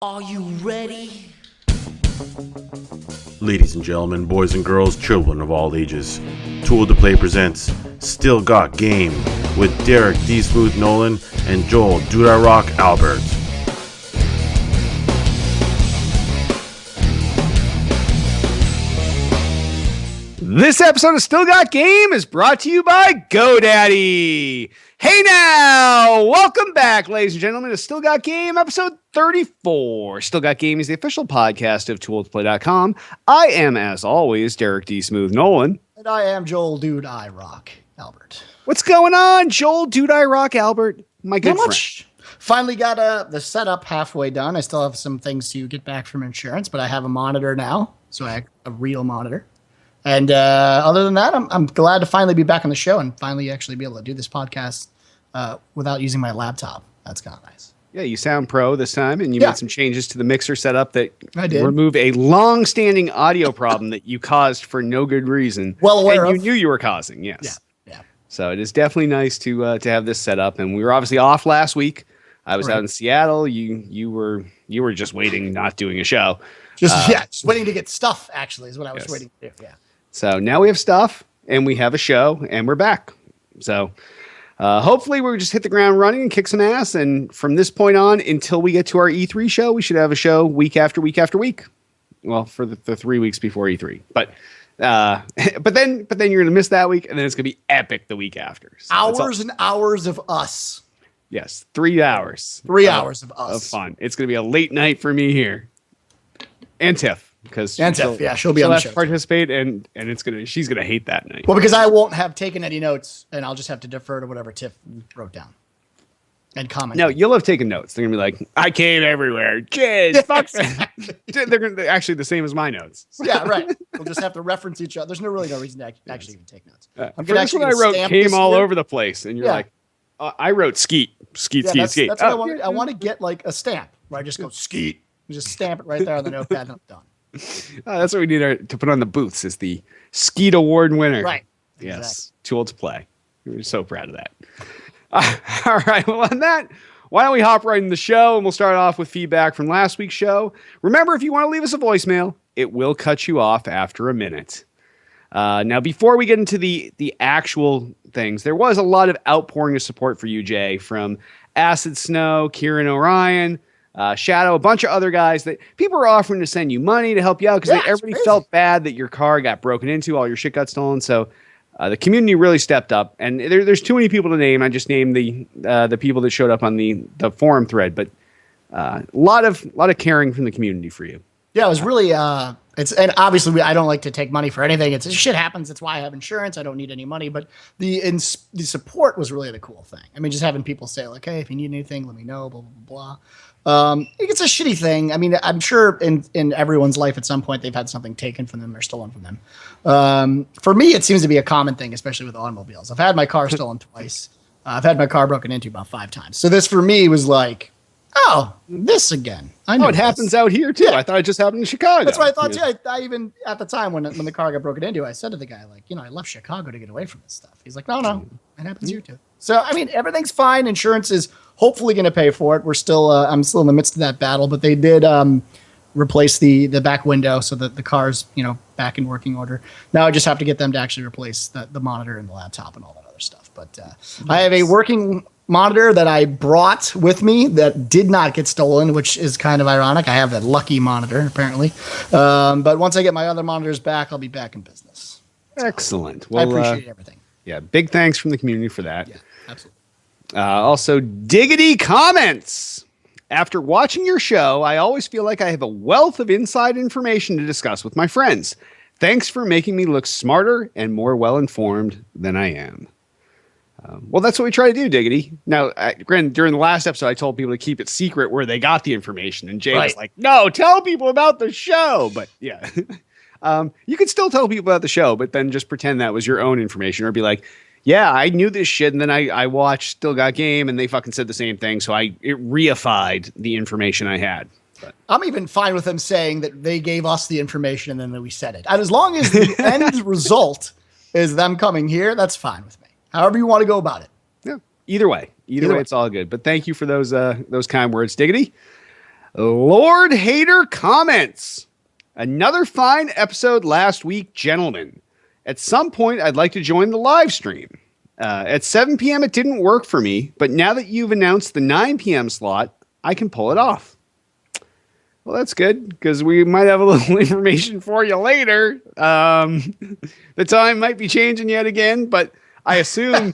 Are you ready? Ladies and gentlemen, boys and girls, children of all ages, Tool to Play presents Still Got Game with Derek D. Smooth Nolan and Joel Dude I Rock Albert. This episode of Still Got Game is brought to you by GoDaddy. Hey now, welcome back, ladies and gentlemen, to Still Got Game, episode 34. Still Got Game is the official podcast of ToolToPlay.com. I am, as always, Derek D. Smooth Nolan. And I am Joel Dude I Rock Albert. What's going on, Joel Dude I Rock Albert? My good Not friend. much. Finally got the setup halfway done. I still have some things to get back from insurance, but I have a monitor now, so I have a real monitor. And other than that, I'm glad to finally be back on the show and finally actually be able to do this podcast without using my laptop. That's kind of nice. Yeah, you sound pro this time, and you made some changes to the mixer setup that remove a long-standing audio problem that you caused for no good reason. Well aware and of. you knew you were causing, yes. Yeah. So it is definitely nice to have this set up, and we were obviously off last week. I was out in Seattle. You were just waiting, not doing a show. Just waiting to get stuff. Actually, is what I was waiting to do. Yeah. So now we have stuff, and we have a show, and we're back. So hopefully we'll just hit the ground running and kick some ass. And from this point on, until we get to our E3 show, we should have a show week after week after week. Well, for the 3 weeks before E3, but then you're gonna miss that week, and then it's gonna be epic the week after. So hours and hours of us. Yes, 3 hours. 3 hours of us. Of fun. It's gonna be a late night for me here, and Tiff. Because she'll be on the have show to participate, and she's gonna hate that night. Well, because I won't have taken any notes, and I'll just have to defer to whatever Tiff wrote down and comment. No, you'll have taken notes. They're gonna be like, "I came everywhere, jizz, fuck." They're gonna actually the same as my notes. Yeah, right. We'll just have to reference each other. There's no reason to actually even take notes. For this one I wrote "came all over the place," and you're like, "I wrote skeet." That's what I want. I want to get like a stamp where I just go skeet and just stamp it right there on the notepad, and I'm done. That's what we need to put on the booths is the Skeet Award winner. Right. Yes. Exactly. Tool to Play. We're so proud of that. All right. Well, on that, why don't we hop right in the show, and we'll start off with feedback from last week's show. Remember, if you want to leave us a voicemail, it will cut you off after a minute. Now, before we get into the actual things, there was a lot of outpouring of support for you, Jay, from Acid Snow, Kieran Orion, Shadow, a bunch of other guys that people were offering to send you money to help you out because everybody felt bad that your car got broken into, all your shit got stolen. So the community really stepped up, and there's too many people to name. I just named the people that showed up on the forum thread, but a lot of caring from the community for you. Yeah, it was really and obviously I don't like to take money for anything. It's shit happens. That's why I have insurance. I don't need any money, but the support was really the cool thing. I mean, just having people say like, "Hey, if you need anything, let me know." Blah blah blah. It's a shitty thing. I mean, I'm sure in everyone's life at some point they've had something taken from them or stolen from them. For me, it seems to be a common thing, especially with automobiles. I've had my car stolen twice. I've had my car broken into about 5 times. So this for me was like, oh, this again. I know it happens out here too. Yeah. I thought it just happened in Chicago. That's what I thought too. I even at the time when the car got broken into, I said to the guy, like, I left Chicago to get away from this stuff. He's like, no, it happens here too. So I mean, everything's fine. Insurance is hopefully going to pay for it. We're still, I'm still in the midst of that battle, but they did replace the back window so that the car's back in working order. Now I just have to get them to actually replace the monitor and the laptop and all that other stuff. But I have a working monitor that I brought with me that did not get stolen, which is kind of ironic. I have that lucky monitor apparently. But once I get my other monitors back, I'll be back in business. Excellent. Well, I appreciate everything. Yeah, big thanks from the community for that. Yeah, absolutely. Also, Diggity comments. After watching your show, I always feel like I have a wealth of inside information to discuss with my friends. Thanks for making me look smarter and more well-informed than I am. Well, that's what we try to do, Diggity. Now, granted, during the last episode, I told people to keep it secret where they got the information. And Jay was like, no, tell people about the show. But yeah, you could still tell people about the show, but then just pretend that was your own information or be like, yeah, I knew this shit. And then I watched Still Got Game and they fucking said the same thing. So it reified the information I had. But I'm even fine with them saying that they gave us the information and then that we said it. And as long as the end result is them coming here, that's fine with me. However you want to go about it. Yeah. Either way, it's all good. But thank you for those kind words, Diggity. Lord Hater comments. Another fine episode last week, gentlemen. At some point, I'd like to join the live stream. At 7 p.m., it didn't work for me, but now that you've announced the 9 p.m. slot, I can pull it off. Well, that's good, because we might have a little information for you later. The time might be changing yet again, but I assume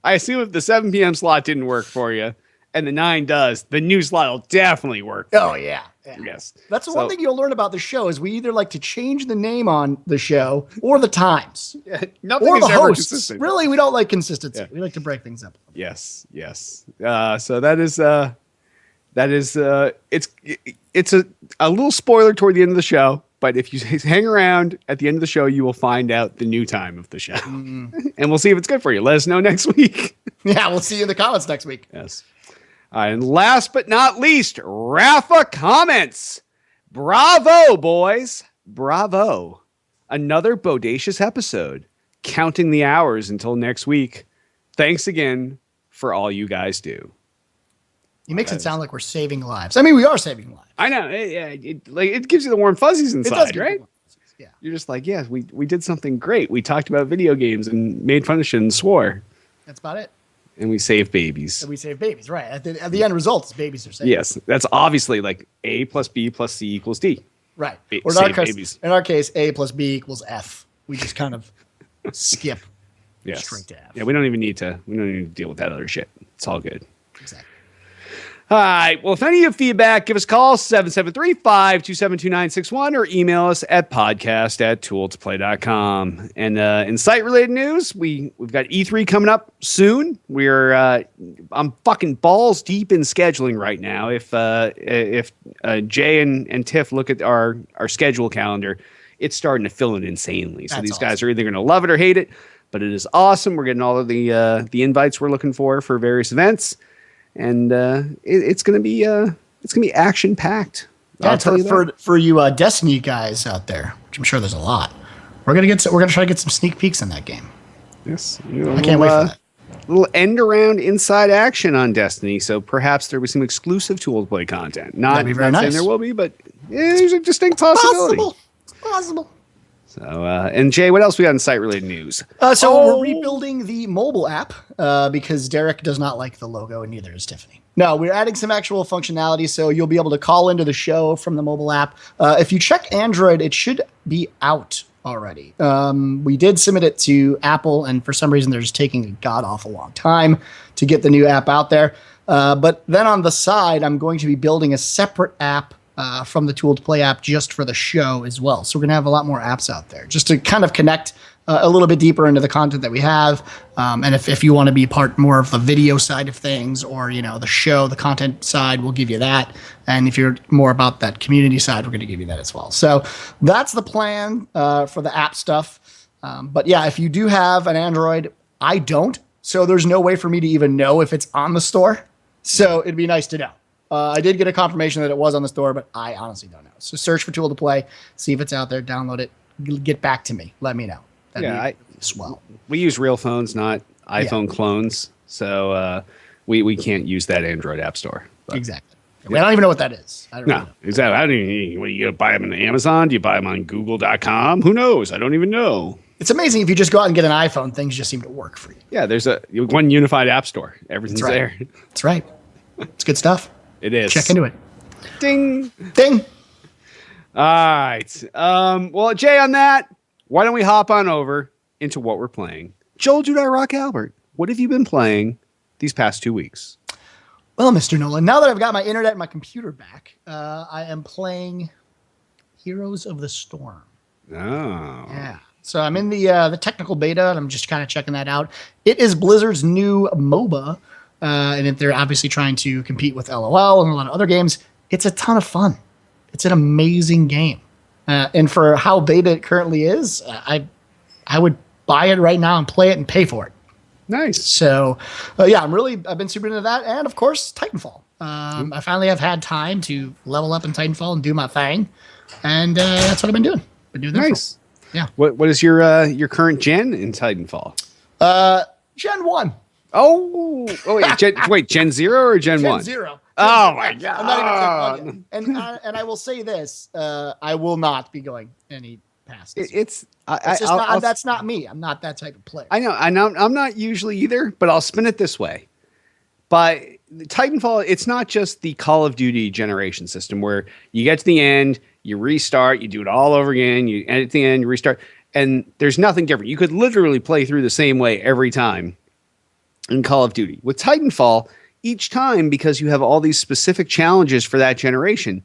if the 7 p.m. slot didn't work for you, and the 9 does, the new slot will definitely work. Oh, yeah. Yes. That's the one thing you'll learn about the show is we either like to change the name on the show or the times. Nothing or is the ever hosts. consistent. Really, we don't like consistency. Yeah. We like to break things up. Yes. So that is it's a little spoiler toward the end of the show, but if you hang around at the end of the show, you will find out the new time of the show. And we'll see if it's good for you. Let us know next week. Yeah, we'll see you in the comments next week. Yes. And last but not least, Rafa comments. Bravo, boys. Bravo. Another bodacious episode. Counting the hours until next week. Thanks again for all you guys do. He makes it sound like we're saving lives. I mean, we are saving lives. I know. It gives you the warm fuzzies inside, right? Yeah. You're just like, yeah, we did something great. We talked about video games and made fun of shit and swore. That's about it. And we save babies. And we save babies, right? At the end result, is babies are saved. Yes, that's obviously like A plus B plus C equals D. Right. Or In our case, A plus B equals F. We just kind of skip straight to F. Yeah, we don't even need to deal with that other shit. It's all good. Exactly. All right. Well, if any of you have feedback, give us a call, 773-527-2961, or email us at podcast@tooledtoplay.com. And in site-related news, we've got E3 coming up soon. I'm fucking balls deep in scheduling right now. If Jay and Tiff look at our schedule calendar, it's starting to fill in insanely. So these guys are either going to love it or hate it, but it is awesome. We're getting all of the invites we're looking for various events. And it's gonna be action packed. Yeah, for you Destiny guys out there, which I'm sure there's a lot. We're gonna try to get some sneak peeks in that game. Yes, I can't wait for that. Little end around inside action on Destiny, so perhaps there was some exclusive Tool to Play content. That'd be very nice. Saying there will be, but there's a distinct possibility. Possible. So, and Jay, what else we got in site-related news? We're rebuilding the mobile app because Derek does not like the logo, and neither does Tiffany. No, we're adding some actual functionality, so you'll be able to call into the show from the mobile app. If you check Android, it should be out already. We did submit it to Apple, and for some reason, they're just taking a god-awful long time to get the new app out there. But then on the side, I'm going to be building a separate app from the Tool to Play app just for the show as well. So we're going to have a lot more apps out there just to kind of connect a little bit deeper into the content that we have. And if you want to be part more of the video side of things or, the show, the content side, we'll give you that. And if you're more about that community side, we're going to give you that as well. So that's the plan for the app stuff. But yeah, if you do have an Android, I don't. So there's no way for me to even know if it's on the store. So it'd be nice to know. I did get a confirmation that it was on the store, but I honestly don't know. So search for Tool to Play, see if it's out there, download it, get back to me. Let me know. That'd be swell. We use real phones, not iPhone clones. So we can't use that Android app store. But. Exactly. I don't even know what that is. I don't know. Exactly. I don't even, what, you buy them on Amazon? Do you buy them on Google.com? Who knows? I don't even know. It's amazing if you just go out and get an iPhone, things just seem to work for you. Yeah, there's one unified app store. Everything's there. That's right. It's good stuff. It is. Check into it. Ding. Ding. All right. Well, Jay, on that, why don't we hop on over into what we're playing? Joel, Dude, I Rock Albert, what have you been playing these past 2 weeks? Well, Mr. Nolan, now that I've got my internet and my computer back, I am playing Heroes of the Storm. Oh. Yeah. So I'm in the technical beta, and I'm just kind of checking that out. It is Blizzard's new MOBA. And they're obviously trying to compete with LOL and a lot of other games. It's a ton of fun. It's an amazing game. And for how beta it currently is, I would buy it right now and play it and pay for it. Nice. So, I've been super into that. And, of course, Titanfall. I finally have had time to level up in Titanfall and do my thing. And that's what I've been doing. Been doing that. Nice. What is your current gen in Titanfall? Gen 1. Wait, Gen 0 or Gen 1? Gen 0. Oh my God. I'm not even and I will say this: I will not be going any past. That's not me. I'm not that type of player. I know. I'm not usually either, but I'll spin it this way. But Titanfall, it's not just the Call of Duty generation system where you get to the end, you restart, you do it all over again, and at the end, you restart, and there's nothing different. You could literally play through the same way every time in Call of Duty. With Titanfall, each time, because you have all these specific challenges for that generation,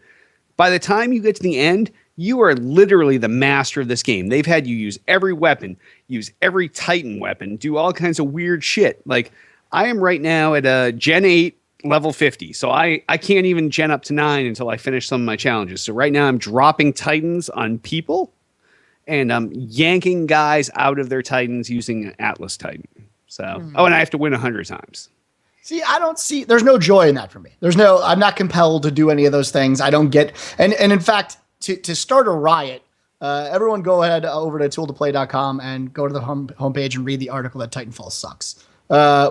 by the time you get to the end, you are literally the master of this game. They've had you use every weapon, use every Titan weapon, do all kinds of weird shit. Like, I am right now at a Gen 8 level 50. So I can't even gen up to 9 until I finish some of my challenges. So right now I'm dropping Titans on people and I'm yanking guys out of their Titans using Atlas Titan. So, and I have to win 100 times. See, there's no joy in that for me. I'm not compelled to do any of those things. I don't get, and in fact, to start a riot, everyone go ahead over to tooltoplay.com and go to the homepage and read the article that Titanfall sucks.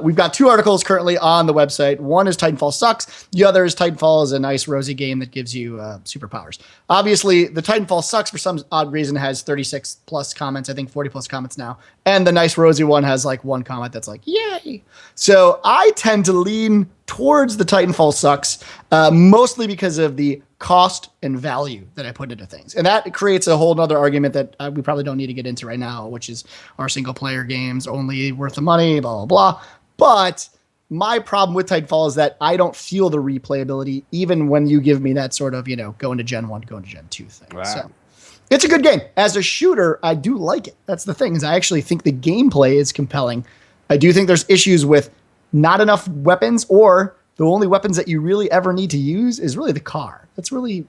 We've got 2 articles currently on the website. One is Titanfall sucks. The other is Titanfall is a nice rosy game that gives you superpowers. Obviously, the Titanfall sucks for some odd reason has 36 plus comments. I think 40 plus comments now. And the nice rosy one has like 1 comment that's like, yay. So I tend to lean towards the Titanfall sucks, mostly because of the cost and value that I put into things. And that creates a whole nother argument that we probably don't need to get into right now, which is our single player games only worth the money, blah, blah, blah. But my problem with Titanfall is that I don't feel the replayability, even when you give me that sort of, going to Gen 1, going to Gen 2 thing. Wow. So it's a good game. As a shooter, I do like it. That's the thing, is I actually think the gameplay is compelling. I do think there's issues with not enough weapons, or the only weapons that you really ever need to use is really the car. That's really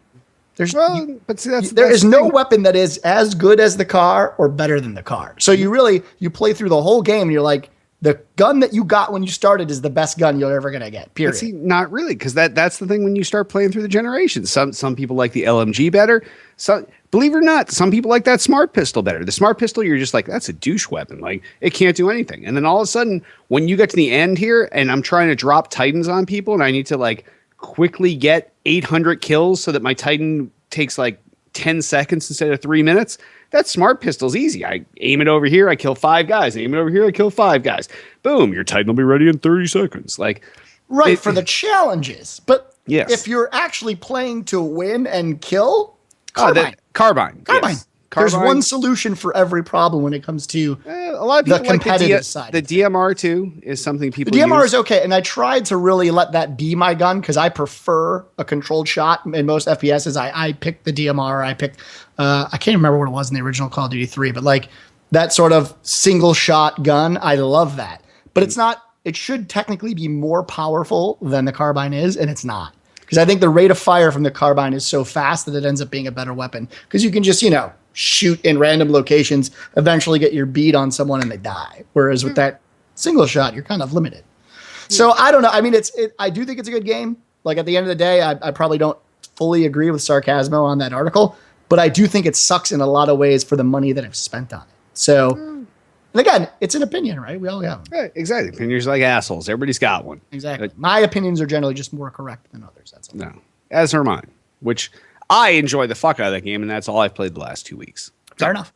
there is no weapon that is as good as the car or better than the car. So you play through the whole game and you're like, the gun that you got when you started is the best gun you're ever gonna get. Period. But see, not really, because that's the thing when you start playing through the generations. Some people like the LMG better. So believe it or not, some people like that smart pistol better. The smart pistol, you're just like, that's a douche weapon. Like, it can't do anything. And then all of a sudden, when you get to the end here, and I'm trying to drop Titans on people, and I need to like quickly get 800 kills so that my Titan takes like 10 seconds instead of 3 minutes. That smart pistol's easy. I aim it over here, I kill 5 guys. Aim it over here, I kill 5 guys. Boom, your Titan will be ready in 30 seconds. Like, right, for the challenges. But yes, if you're actually playing to win and kill, Carbine. Carbine. Yes. There's one solution for every problem when it comes to a lot of people the competitive side. The DMR too is something people The DMR use. is okay, and I tried to really let that be my gun because I prefer a controlled shot. In most FPSs, I picked the DMR. I picked I can't remember what it was in the original Call of Duty 3, but like that sort of single shot gun, I love that. But it's not. It should technically be more powerful than the carbine is, and it's not. Because I think the rate of fire from the carbine is so fast that it ends up being a better weapon. Because you can just, shoot in random locations, eventually get your bead on someone and they die. Whereas with that single shot, you're kind of limited. So I don't know. I mean, I do think it's a good game. Like at the end of the day, I probably don't fully agree with Sarcasmo on that article, but I do think it sucks in a lot of ways for the money that I've spent on it. So, and again, it's an opinion, right? We all have them. Right, exactly. Opinions are like assholes. Everybody's got one. Exactly. My opinions are generally just more correct than others. That's all. No, as are mine, which I enjoy the fuck out of that game, and that's all I've played the last 2 weeks. Fair enough.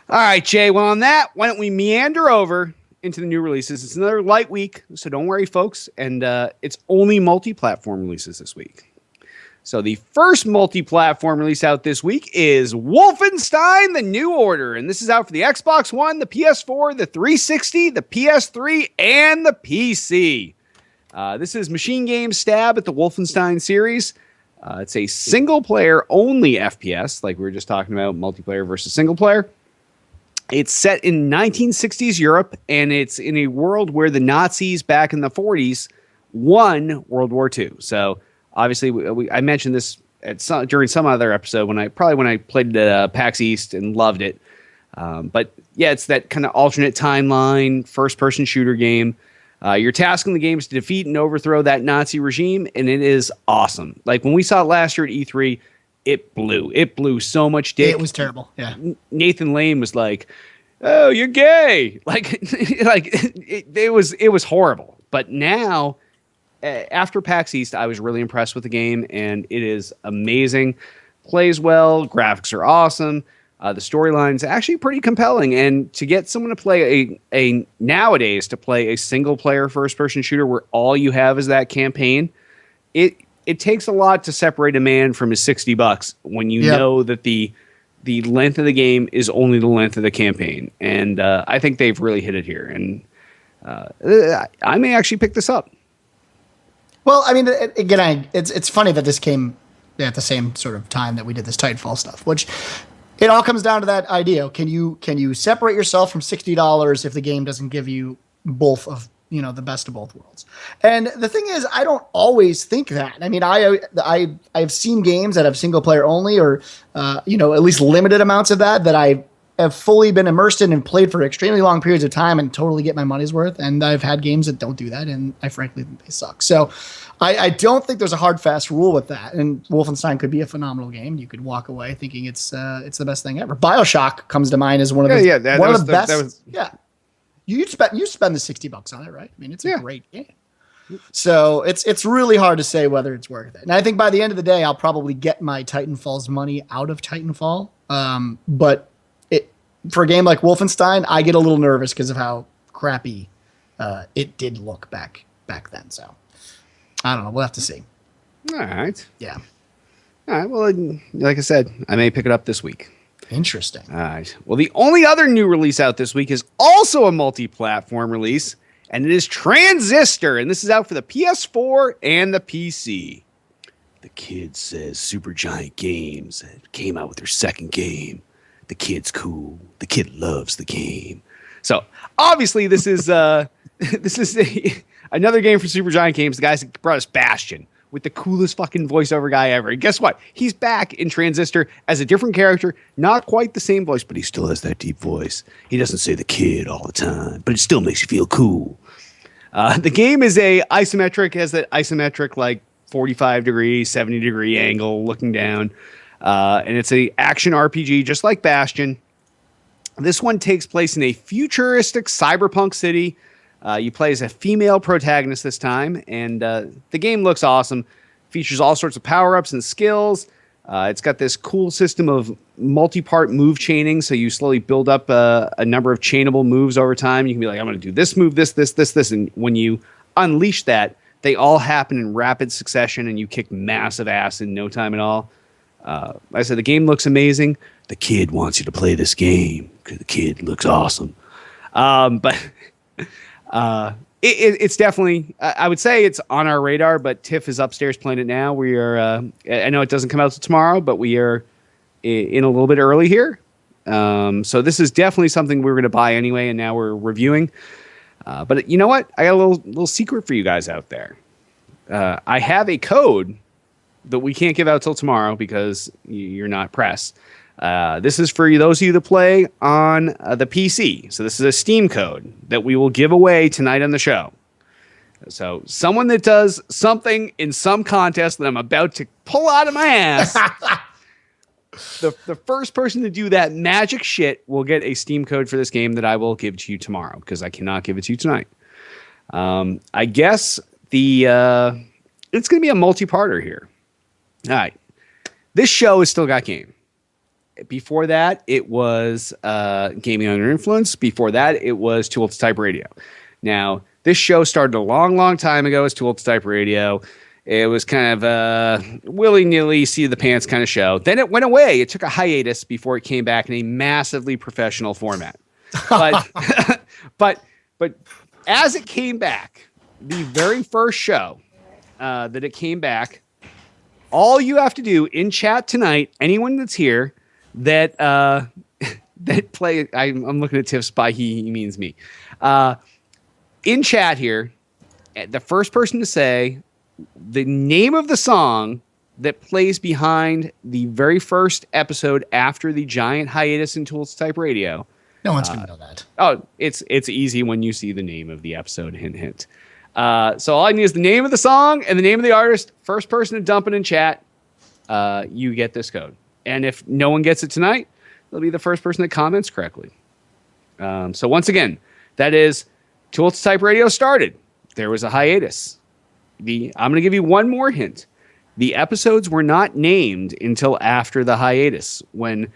All right, Jay. Well, on that, why don't we meander over into the new releases? It's another light week, so don't worry, folks. And it's only multi-platform releases this week. So the first multi-platform release out this week is Wolfenstein the New Order. And this is out for the Xbox One, the PS4, the 360, the PS3, and the PC. This is Machine Games' stab at the Wolfenstein series. It's a single-player only FPS, like we were just talking about, multiplayer versus single-player. It's set in 1960s Europe, and it's in a world where the Nazis back in the 40s won World War II. So obviously, I mentioned this during some other episode when I played it at PAX East and loved it. But yeah, it's that kind of alternate timeline, first-person shooter game. Your task in the game is to defeat and overthrow that Nazi regime, and it is awesome. Like when we saw it last year at E3, it blew so much dick. It was terrible. Yeah. Nathan Lane was like, "Oh, you're gay!" Like, it was horrible. But now, after PAX East, I was really impressed with the game, and it is amazing. Plays well, graphics are awesome. The storyline's actually pretty compelling, and to get someone to play nowadays to play a single player first person shooter where all you have is that campaign, it takes a lot to separate a man from his $60 when you know that the length of the game is only the length of the campaign, and I think they've really hit it here, and I may actually pick this up. Well, I mean, again, it's funny that this came at the same sort of time that we did this Titanfall stuff, which it all comes down to that idea. Can you separate yourself from $60 if the game doesn't give you both of, the best of both worlds? And the thing is, I don't always think that. I mean, I've seen games that have single player only, or at least limited amounts of that I have fully been immersed in and played for extremely long periods of time and totally get my money's worth. And I've had games that don't do that, and I frankly think they suck. So I don't think there's a hard, fast rule with that. And Wolfenstein could be a phenomenal game. You could walk away thinking it's the best thing ever. BioShock comes to mind as one of the best. Yeah. You spend the $60 on it, right? I mean, it's a great game. So it's really hard to say whether it's worth it. And I think by the end of the day, I'll probably get my Titanfall's money out of Titanfall. But for a game like Wolfenstein, I get a little nervous because of how crappy it did look back then. So I don't know. We'll have to see. All right. Yeah. All right. Well, like I said, I may pick it up this week. Interesting. All right. Well, the only other new release out this week is also a multi-platform release, and it is Transistor, and this is out for the PS4 and the PC. The kid says Supergiant Games came out with their second game. The kid's cool. The kid loves the game. So obviously, this is another game for Supergiant Games. The guys that brought us Bastion with the coolest fucking voiceover guy ever. And guess what? He's back in Transistor as a different character, not quite the same voice, but he still has that deep voice. He doesn't say the kid all the time, but it still makes you feel cool. The game is has that isometric like 45 degree, 70 degree angle looking down. And it's a action RPG just like Bastion. This one takes place in a futuristic cyberpunk city. You play as a female protagonist this time, and the game looks awesome. Features all sorts of power-ups and skills. It's got this cool system of multi-part move chaining, so you slowly build up a number of chainable moves over time. You can be like, I'm going to do this move, this, and when you unleash that, they all happen in rapid succession, and you kick massive ass in no time at all. Like I said, the game looks amazing. The kid wants you to play this game because the kid looks awesome. It's definitely, I would say it's on our radar, but Tiff is upstairs playing it now. We are, I know it doesn't come out till tomorrow, but we are in a little bit early here. So this is definitely something we were going to buy anyway, and now we're reviewing. But you know what? I got a little secret for you guys out there. I have a code that we can't give out till tomorrow because you're not press. This is for those of you that play on the PC. So this is a Steam code that we will give away tonight on the show. So someone that does something in some contest that I'm about to pull out of my ass, the first person to do that magic shit will get a Steam code for this game that I will give to you tomorrow because I cannot give it to you tonight. I guess it's going to be a multi-parter here. All right. This show has still got game. Before that, it was Gaming Under Influence. Before that, it was Too Old to Type Radio. Now, this show started a long, long time ago as Too Old to Type Radio. It was kind of willy-nilly, seat-of-the-pants kind of show. Then it went away. It took a hiatus before it came back in a massively professional format. But, but as it came back, the very first show that it came back, all you have to do in chat tonight, anyone that's here, that play. I'm looking at Tiff's by he means me. In chat here, the first person to say the name of the song that plays behind the very first episode after the giant hiatus in Tools Type Radio. No one's gonna know that. Oh, it's easy when you see the name of the episode. Hint, hint. So all I need is the name of the song and the name of the artist. First person to dump it in chat, you get this code. And if no one gets it tonight, they'll be the first person that comments correctly. So once again, that is Tools Type Radio started. There was a hiatus. I'm going to give you one more hint. The episodes were not named until after the hiatus, when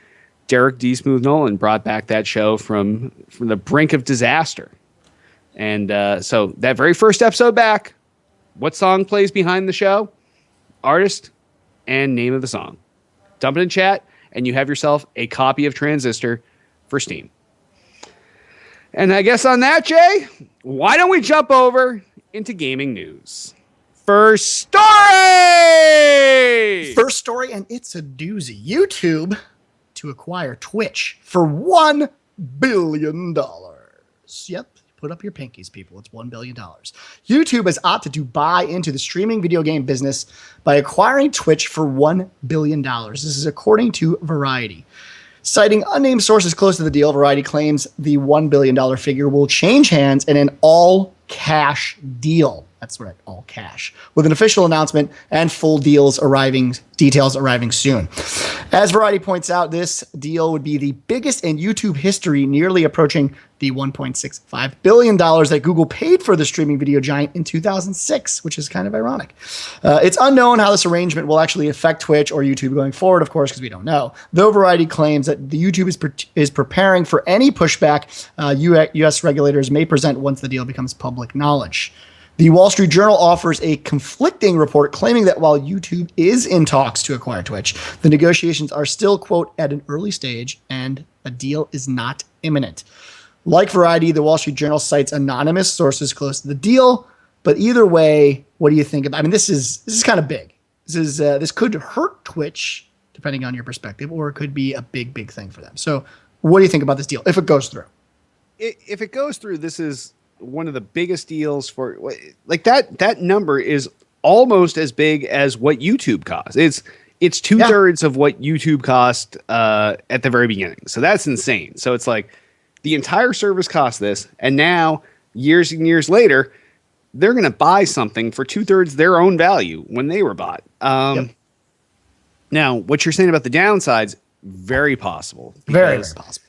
Derek D. Smooth Nolan brought back that show from the brink of disaster. And so that very first episode back, what song plays behind the show? Artist and name of the song. Dump it in chat, and you have yourself a copy of Transistor for Steam. And I guess on that, Jay, why don't we jump over into gaming news? First story! First story, and it's a doozy. YouTube to acquire Twitch for $1 billion. Yep. Put up your pinkies, people. It's $1 billion. YouTube has opted to buy into the streaming video game business by acquiring Twitch for $1 billion. This is according to Variety. Citing unnamed sources close to the deal, Variety claims the $1 billion figure will change hands in an all-cash deal. That's right, all cash, with an official announcement and full details arriving soon. As Variety points out, this deal would be the biggest in YouTube history, nearly approaching the $1.65 billion that Google paid for the streaming video giant in 2006, which is kind of ironic. It's unknown how this arrangement will actually affect Twitch or YouTube going forward, of course, because we don't know. Though Variety claims that the YouTube is preparing for any pushback U.S. regulators may present once the deal becomes public knowledge. The Wall Street Journal offers a conflicting report claiming that while YouTube is in talks to acquire Twitch, the negotiations are still, quote, at an early stage and a deal is not imminent. Like Variety, the Wall Street Journal cites anonymous sources close to the deal, but either way, what do you think about? I mean, this is kind of big. This could hurt Twitch, depending on your perspective, or it could be a big thing for them. So, what do you think about this deal if it goes through? If it goes through, this is one of the biggest deals for like that number is almost as big as what YouTube costs. It's 2/3 of what YouTube cost at the very beginning. So that's insane. So it's like the entire service cost this, and now years and years later, they're going to buy something for 2/3 their own value when they were bought. Now, what you're saying about the downsides, very possible. Very possible.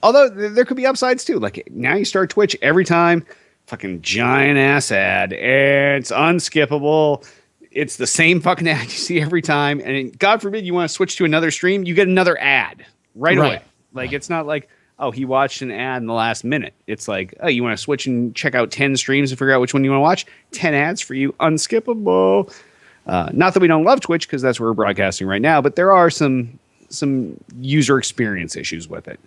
Although there could be upsides too. Like now you start Twitch, every time fucking giant ass ad, and it's unskippable. It's the same fucking ad you see every time. And God forbid you want to switch to another stream, you get another ad right away. Like it's not like, oh, he watched an ad in the last minute. It's like, oh, you want to switch and check out 10 streams and figure out which one you want to watch? 10 ads for you, unskippable. Not that we don't love Twitch, because that's where we're broadcasting right now, but there are some user experience issues with it.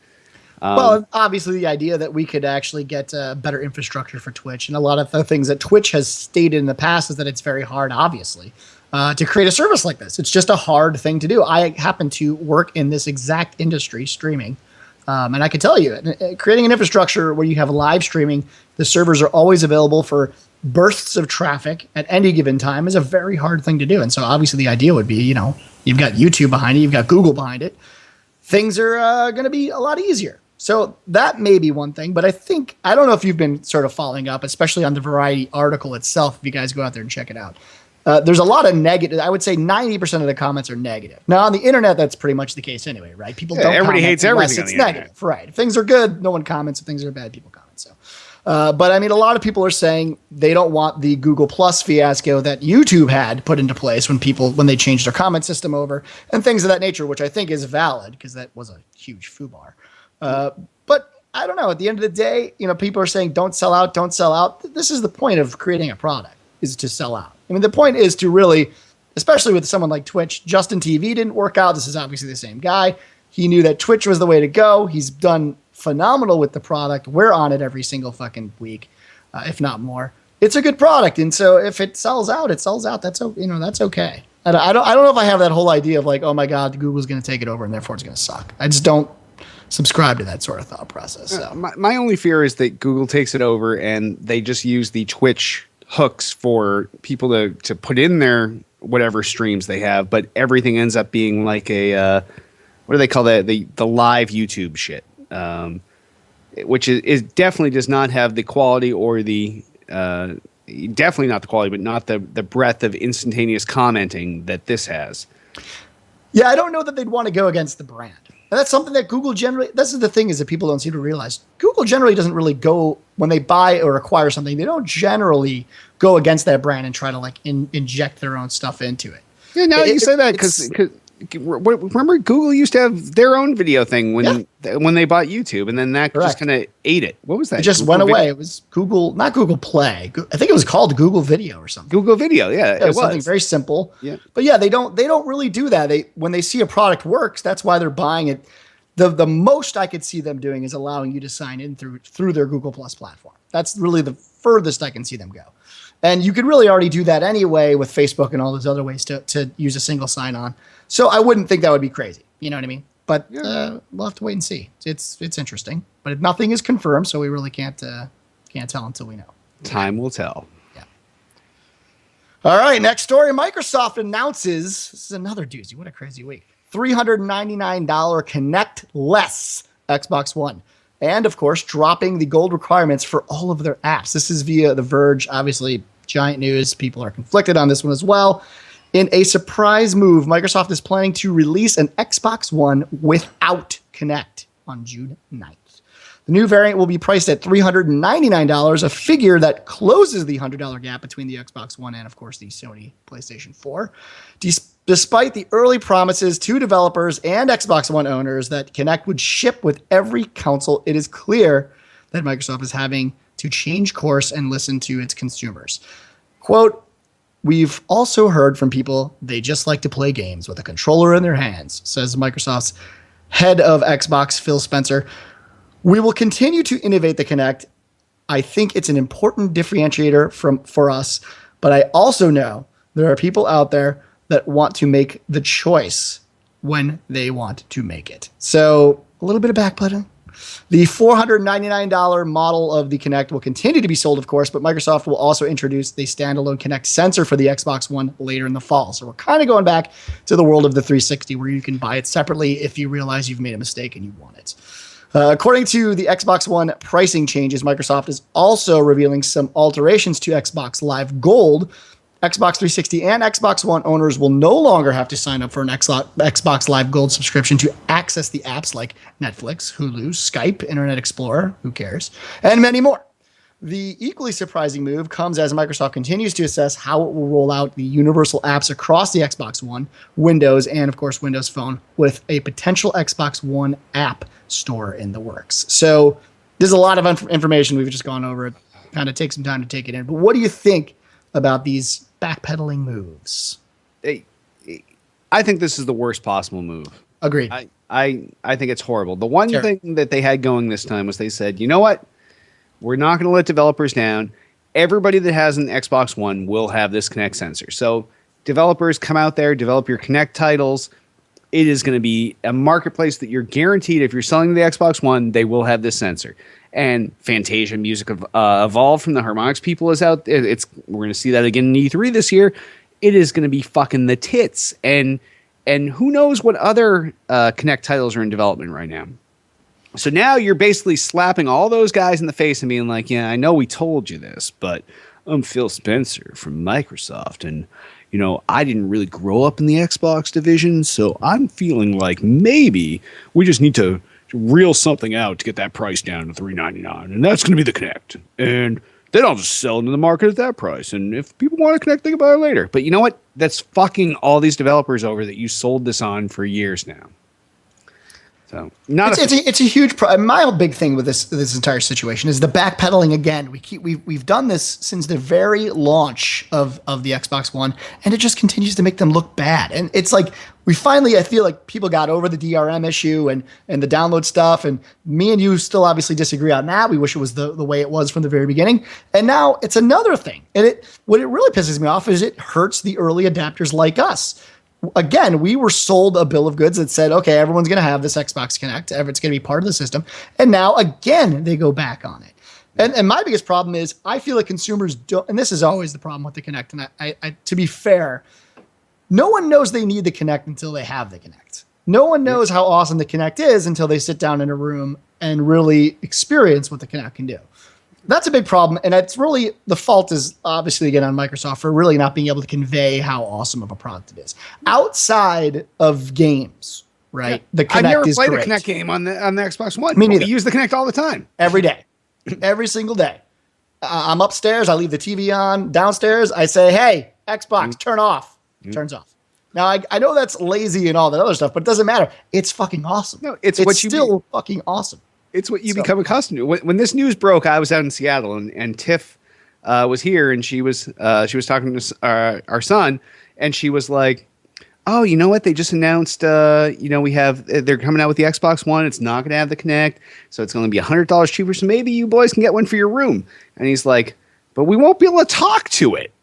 Well, obviously the idea that we could actually get better infrastructure for Twitch, and a lot of the things that Twitch has stated in the past is that it's very hard, obviously, to create a service like this. It's just a hard thing to do. I happen to work in this exact industry, streaming, and I can tell you, creating an infrastructure where you have live streaming, the servers are always available for bursts of traffic at any given time is a very hard thing to do. And so obviously the idea would be, you've got YouTube behind it, you've got Google behind it. Things are going to be a lot easier. So that may be one thing, but I don't know if you've been sort of following up, especially on the Variety article itself, if you guys go out there and check it out. There's a lot of negative. I would say 90% of the comments are negative. Now, on the internet, that's pretty much the case anyway, right? People don't everybody comment hates unless everything it's on the negative, internet. right? If things are good, no one comments. If things are bad, people comment. So, but I mean, a lot of people are saying they don't want the Google Plus fiasco that YouTube had put into place when they changed their comment system over and things of that nature, which I think is valid because that was a huge foobar. But I don't know. At the end of the day, people are saying don't sell out, don't sell out. This is the point of creating a product, is to sell out. I mean, the point is to really, especially with someone like Twitch, Justin TV didn't work out. This is obviously the same guy. He knew that Twitch was the way to go. He's done phenomenal with the product. We're on it every single fucking week, if not more. It's a good product, and so if it sells out, it sells out. That's okay. I don't know if I have that whole idea of like, oh my God, Google's going to take it over and therefore it's going to suck. I just don't subscribe to that sort of thought process. So. My only fear is that Google takes it over and they just use the Twitch hooks for people to put in their whatever streams they have, but everything ends up being like a what do they call that? The live YouTube shit, which is definitely does not have the quality or the definitely not the quality, but not the breadth of instantaneous commenting that this has. Yeah, I don't know that they'd want to go against the brand. And that's something that Google generally, this is the thing is that people don't seem to realize. Google generally doesn't really go, when they buy or acquire something, they don't generally go against that brand and try to like inject their own stuff into it. Yeah, now you say that because remember Google used to have their own video thing when they bought YouTube, and then that just kind of ate it. What was that? It just Google went away. Video? It was Google, not Google Play. I think it was called Google Video or something. Google Video, yeah, it was something very simple. Yeah, but yeah, they don't really do that. When they see a product works, that's why they're buying it. The most I could see them doing is allowing you to sign in through their Google Plus platform. That's really the furthest I can see them go. And you could really already do that anyway with Facebook and all those other ways to use a single sign-on. So I wouldn't think that would be crazy. You know what I mean? But we'll have to wait and see. It's interesting, but nothing is confirmed, so we really can't tell until we know. Time will tell. Yeah. All right, next story. Microsoft announces, this is another doozy. What a crazy week. $399 Connect-less Xbox One. And, of course, dropping the gold requirements for all of their apps. This is via The Verge. Obviously, giant news. People are conflicted on this one as well. In a surprise move, Microsoft is planning to release an Xbox One without Kinect on June 9th. The new variant will be priced at $399, a figure that closes the $100 gap between the Xbox One and, of course, the Sony PlayStation 4. Despite the early promises to developers and Xbox One owners that Kinect would ship with every console, it is clear that Microsoft is having to change course and listen to its consumers. Quote, "We've also heard from people they just like to play games with a controller in their hands," says Microsoft's head of Xbox, Phil Spencer. "We will continue to innovate the Kinect. I think it's an important differentiator for us, but I also know there are people out there that want to make the choice when they want to make it." So a little bit of backpedaling. The $499 model of the Kinect will continue to be sold, of course, but Microsoft will also introduce the standalone Kinect sensor for the Xbox One later in the fall. So we're kind of going back to the world of the 360 where you can buy it separately if you realize you've made a mistake and you want it. According to the Xbox One pricing changes, Microsoft is also revealing some alterations to Xbox Live Gold. Xbox 360 and Xbox One owners will no longer have to sign up for an Xbox Live Gold subscription to access the apps like Netflix, Hulu, Skype, Internet Explorer, who cares, and many more. The equally surprising move comes as Microsoft continues to assess how it will roll out the universal apps across the Xbox One, Windows, and of course Windows Phone with a potential Xbox One app store in the works. So there's a lot of information we've just gone over. It kind of takes some time to take it in. But what do you think about these backpedaling moves? I think this is the worst possible move. Agreed. I think it's horrible. The one thing that they had going this time was they said, you know what? We're not going to let developers down. Everybody that has an Xbox One will have this Kinect sensor. So developers, come out there, develop your Kinect titles. It is going to be a marketplace that you're guaranteed if you're selling the Xbox One, they will have this sensor. And Fantasia Music Evolved from the Harmonix people is out. We're going to see that again in E3 this year. It is going to be fucking the tits. And who knows what other Kinect titles are in development right now. So now you're basically slapping all those guys in the face and being like, yeah, I know we told you this, but I'm Phil Spencer from Microsoft. And, you know, I didn't really grow up in the Xbox division, so I'm feeling like maybe we just need to reel something out to get that price down to $399, and that's going to be the Kinect. And then I'll just sell it in the market at that price. And if people want to Kinect, they can buy it later. But you know what? That's fucking all these developers over that you sold this on for years now. So it's a huge problem. My whole big thing with this entire situation is the backpedaling again. We've done this since the very launch of the Xbox One, and it just continues to make them look bad. And it's like I feel like people got over the DRM issue and the download stuff, and me and you still obviously disagree on that. We wish it was the way it was from the very beginning. And now it's another thing. And what it really pisses me off is it hurts the early adapters like us. Again, we were sold a bill of goods that said, okay, everyone's going to have this Xbox Kinect. It's going to be part of the system. And now, again, they go back on it. And my biggest problem is I feel like consumers don't, and this is always the problem with the Kinect. And I to be fair, no one knows they need the Kinect until they have the Kinect. No one knows how awesome the Kinect is until they sit down in a room and really experience what the Kinect can do. That's a big problem, and it's really the fault is obviously again on Microsoft for really not being able to convey how awesome of a product it is. Outside of games, right? Yeah. The Kinect I've never is played great. a Kinect game on the Xbox One. Me but neither. we use the Kinect all the time. Every day, every single day. I'm upstairs. I leave the TV on. Downstairs, I say, "Hey, Xbox, turn off." Turns off. Now I know that's lazy and all that other stuff, but it doesn't matter. It's fucking awesome. No, it's what still fucking awesome. It's what you become accustomed to. When this news broke, I was out in Seattle, and Tiff was here, and she was talking to our son, and she was like, "Oh, you know what? They just announced, they're coming out with the Xbox One. It's not going to have the Kinect, so it's going to be $100 cheaper. So maybe you boys can get one for your room." And he's like, "But we won't be able to talk to it."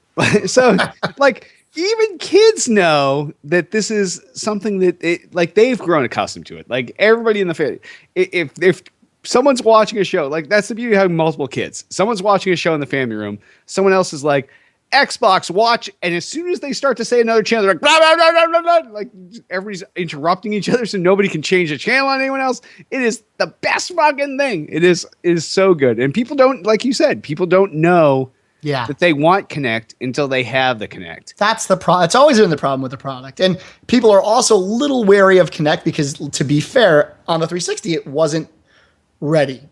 So, like, even kids know that this is something that they've grown accustomed to it. Like everybody in the family, if someone's watching a show, like that's the beauty of having multiple kids. Someone's watching a show in the family room. Someone else is like, Xbox, watch. And as soon as they start to say another channel, they're like, blah, blah, blah, blah, blah, blah. Like everybody's interrupting each other so nobody can change the channel on anyone else. It is the best fucking thing. It is so good. And people don't, like you said, people don't know that they want Kinect until they have the Kinect. That's the problem. It's always been the problem with the product. And people are also a little wary of Kinect because, to be fair, on the 360, it wasn't ready.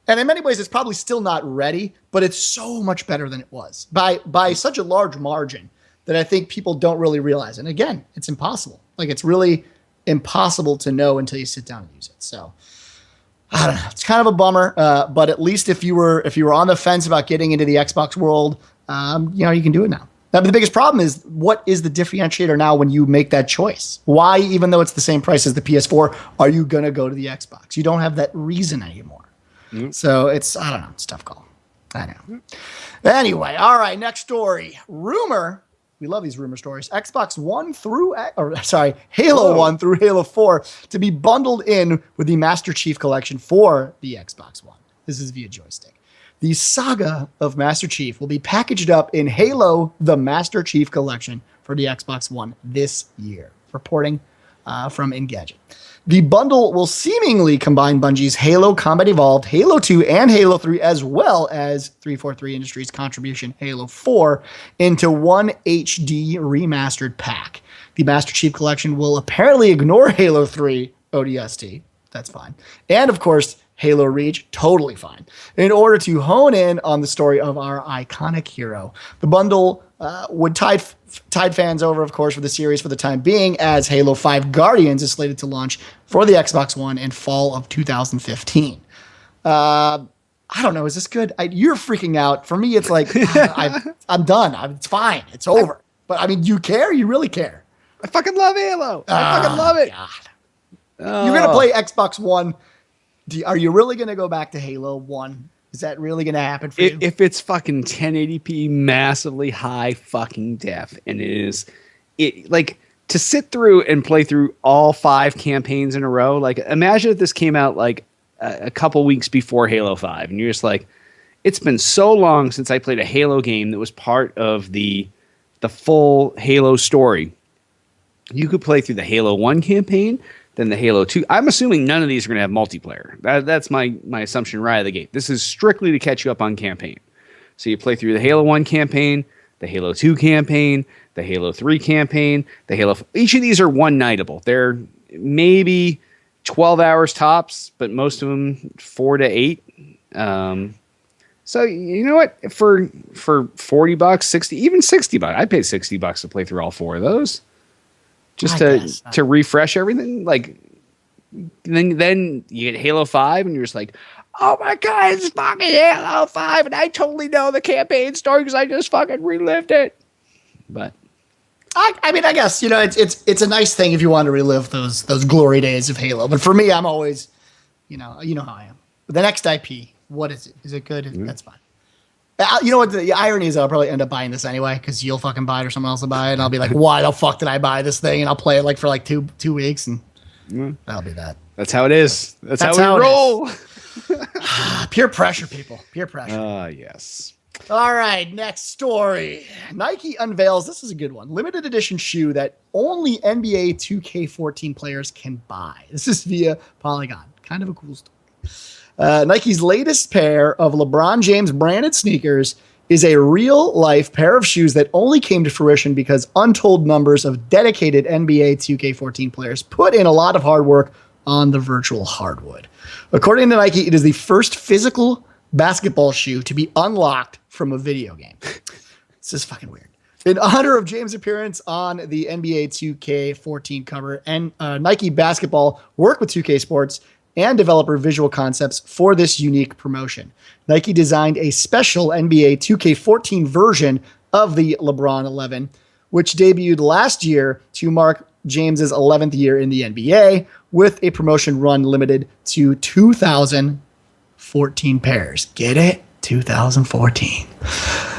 And in many ways, it's probably still not ready, but it's so much better than it was by such a large margin that I think people don't really realize. And again, it's impossible. Like it's really impossible to know until you sit down and use it. So I don't know. It's kind of a bummer, but at least if you were on the fence about getting into the Xbox world, you can do it now. Now, the biggest problem is, what is the differentiator now when you make that choice? Why, even though it's the same price as the PS4, are you going to go to the Xbox? You don't have that reason anymore. So it's a tough call. I know. Anyway, all right, next story. Rumor. We love these rumor stories. Halo 1 through Halo 4 to be bundled in with the Master Chief Collection for the Xbox One. This is via joystick. The saga of Master Chief will be packaged up in Halo, the Master Chief Collection for the Xbox One this year. Reporting from Engadget. The bundle will seemingly combine Bungie's Halo Combat Evolved, Halo 2, and Halo 3, as well as 343 Industries' contribution, Halo 4, into one HD remastered pack. The Master Chief Collection will apparently ignore Halo 3 ODST. That's fine. And, of course, Halo Reach, totally fine, in order to hone in on the story of our iconic hero. The bundle would tide fans over, of course, for the series for the time being, as Halo 5 Guardians is slated to launch for the Xbox One in fall of 2015. I don't know. Is this good? You're freaking out. For me, it's like, I'm done. It's fine. It's over. But, I mean, you care? You really care? I fucking love Halo. I fucking love it. God. You're going to play Xbox One. Are you really going to go back to Halo 1? Is that really going to happen for you? If it's fucking 1080p, massively high fucking def, and like to sit through and play through all 5 campaigns in a row. Like imagine if this came out like a couple weeks before Halo 5, and you're just like, it's been so long since I played a Halo game that was part of the full Halo story. You could play through the Halo 1 campaign, then the Halo 2. I'm assuming none of these are going to have multiplayer. That's my assumption right out of the gate. This is strictly to catch you up on campaign. So you play through the Halo 1 campaign, the Halo 2 campaign, the Halo 3 campaign, each of these are one-nightable. They're maybe 12 hours tops, but most of them 4 to 8. So you know what? For $40, 60, even $60, I'd pay $60 to play through all 4 of those. Just to refresh everything, like then you get Halo 5, and you're just like, oh my god, it's fucking Halo 5, and I totally know the campaign story because I just fucking relived it. But I mean, I guess it's a nice thing if you want to relive those glory days of Halo. But for me, I'm always, you know how I am. The next IP, what is it? Is it good? That's fine. You know what? The irony is I'll probably end up buying this anyway because you'll fucking buy it or someone else will buy it. And I'll be like, why the fuck did I buy this thing? And I'll play it for 2 weeks, and that'll be that. That's how it is. That's how we roll. Peer pressure, people. Peer pressure. Yes. All right, next story. Nike unveils, this is a good one, limited edition shoe that only NBA 2K14 players can buy. This is via Polygon. Kind of a cool story. Nike's latest pair of LeBron James branded sneakers is a real-life pair of shoes that only came to fruition because untold numbers of dedicated NBA 2K14 players put in a lot of hard work on the virtual hardwood. According to Nike, it is the first physical basketball shoe to be unlocked from a video game. This is fucking weird. In honor of James' appearance on the NBA 2K14 cover, and Nike Basketball worked with 2K Sports and developer Visual Concepts for this unique promotion. Nike designed a special NBA 2K14 version of the LeBron 11, which debuted last year to mark James's 11th year in the NBA, with a promotion run limited to 2,014 pairs. Get it? 2014.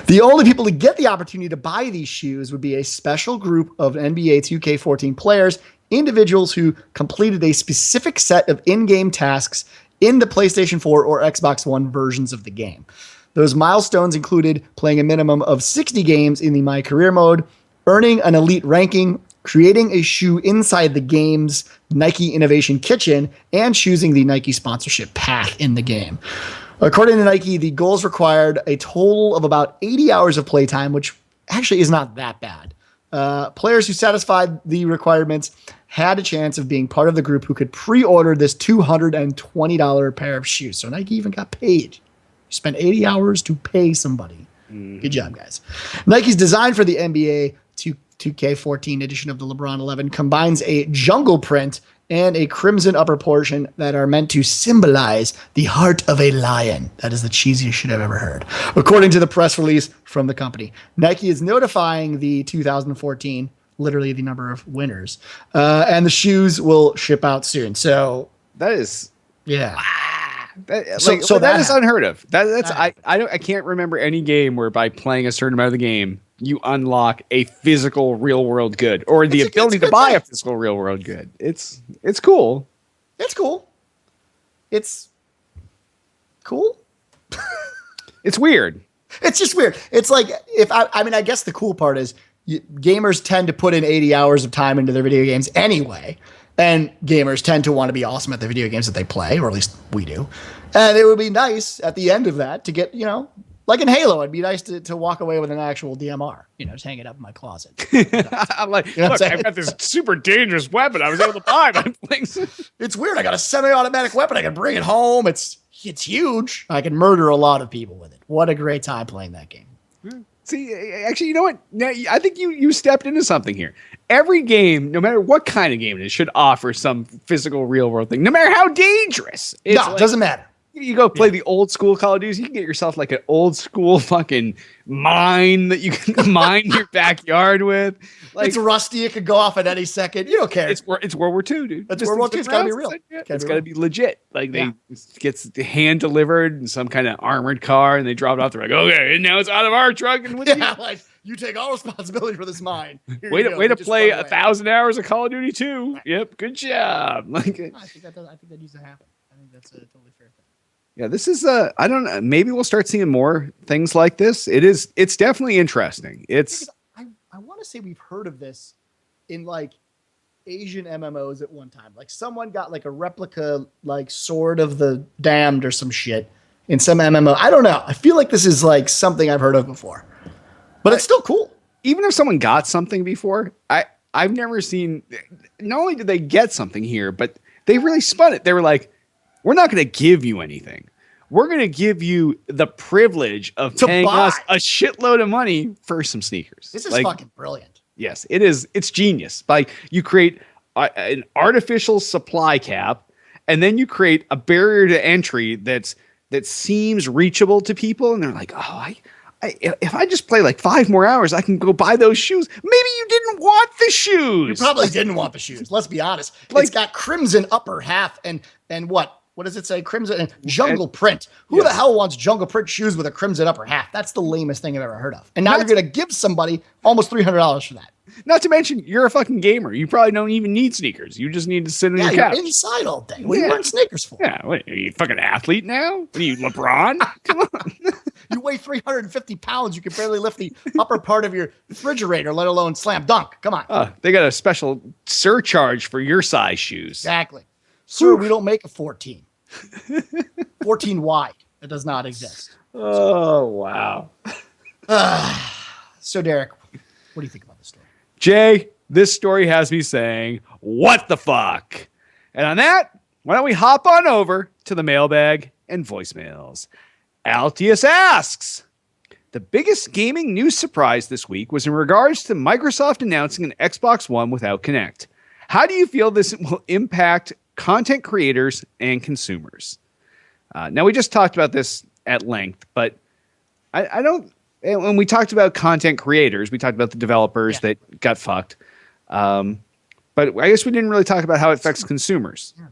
The only people to get the opportunity to buy these shoes would be a special group of NBA 2K14 players, individuals who completed a specific set of in-game tasks in the PlayStation 4 or Xbox One versions of the game. Those milestones included playing a minimum of 60 games in the My Career mode, earning an elite ranking, creating a shoe inside the game's Nike Innovation Kitchen, and choosing the Nike sponsorship path in the game. According to Nike, the goals required a total of about 80 hours of playtime, which actually is not that bad. Players who satisfied the requirements had a chance of being part of the group who could pre-order this $220 pair of shoes. So Nike even got paid. You spent 80 hours to pay somebody. Good job, guys. Nike's design for the NBA 2K14 edition of the LeBron 11 combines a jungle print and a crimson upper portion that are meant to symbolize the heart of a lion. That is the cheesiest shit I've ever heard. According to the press release from the company, Nike is notifying the 2014, literally the number of winners, and the shoes will ship out soon. So that is, yeah. That is unheard of. I can't remember any game where by playing a certain amount of the game, you unlock a physical real world good or the ability to buy a physical real world good. It's cool. It's cool. It's cool. It's weird. It's just weird. It's like I guess the cool part is gamers tend to put in 80 hours of time into their video games anyway. And gamers tend to want to be awesome at the video games that they play, or at least we do. And it would be nice at the end of that to get, like in Halo, it'd be nice to walk away with an actual DMR, just hang it up in my closet. I'm like, look, I've got this super dangerous weapon I was able to buy by playing. It's weird. I got a semi-automatic weapon. I can bring it home. It's huge. I can murder a lot of people with it. What a great time playing that game. See, actually, you know what? Now, I think you stepped into something here. Every game, no matter what kind of game it is, should offer some physical real world thing, no matter how dangerous. It doesn't matter. You go play the old school Call of Duty, you can get yourself like an old school fucking mine that you can mine your backyard with. Like, it's rusty. It could go off at any second. You don't care. It's World War II, dude. It's World War II. It's got to be real. It's got to be legit. Like it gets hand delivered in some kind of armored car and they drop it off. They're like, okay, and now it's out of our truck. And like you take all responsibility for this mine. Way to play 1,000 hours of Call of Duty 2. Yep, good job. Like, I think that needs to happen. I think that's a totally fair thing. Yeah, this is I don't know. Maybe we'll start seeing more things like this. It's definitely interesting. I want to say we've heard of this in like Asian MMOs at one time. Like someone got like a replica like Sword of the Damned or some shit in some MMO. I don't know. I feel like this is like something I've heard of before. But it's still cool. Even if someone got something before, I've never seen, not only did they get something here, but they really spun it. They were like, we're not going to give you anything. We're going to give you the privilege of paying us a shitload of money for some sneakers. This is fucking brilliant. Yes, it is. It's genius. Like you create an artificial supply cap, and then you create a barrier to entry that seems reachable to people, and they're like, oh, if I just play like 5 more hours, I can go buy those shoes. Maybe you didn't want the shoes. You probably didn't want the shoes. Let's be honest. Like, it's got crimson upper half and what? What does it say? Crimson and jungle print. Who the hell wants jungle print shoes with a crimson upper half? That's the lamest thing I've ever heard of. And now you're going to give somebody almost $300 for that. Not to mention, you're a fucking gamer. You probably don't even need sneakers. You just need to sit on your couch. You're inside all day. What are you wearing sneakers for? Yeah, what, are you a fucking athlete now? What are you, LeBron? Come on. You weigh 350 pounds. You can barely lift the upper part of your refrigerator, let alone slam dunk. Come on. They got a special surcharge for your size shoes. Exactly. Sir, we don't make a 14. 14 wide. It does not exist. Oh, wow. So, Derek, what do you think about this story? Jay, this story has me saying, what the fuck? And on that, why don't we hop on over to the mailbag and voicemails. Altius asks, the biggest gaming news surprise this week was in regards to Microsoft announcing an Xbox One without Kinect. How do you feel this will impact content creators and consumers? Now, we just talked about this at length, but I don't... When we talked about content creators, we talked about the developers that got fucked. But I guess we didn't really talk about how it affects consumers. Yeah.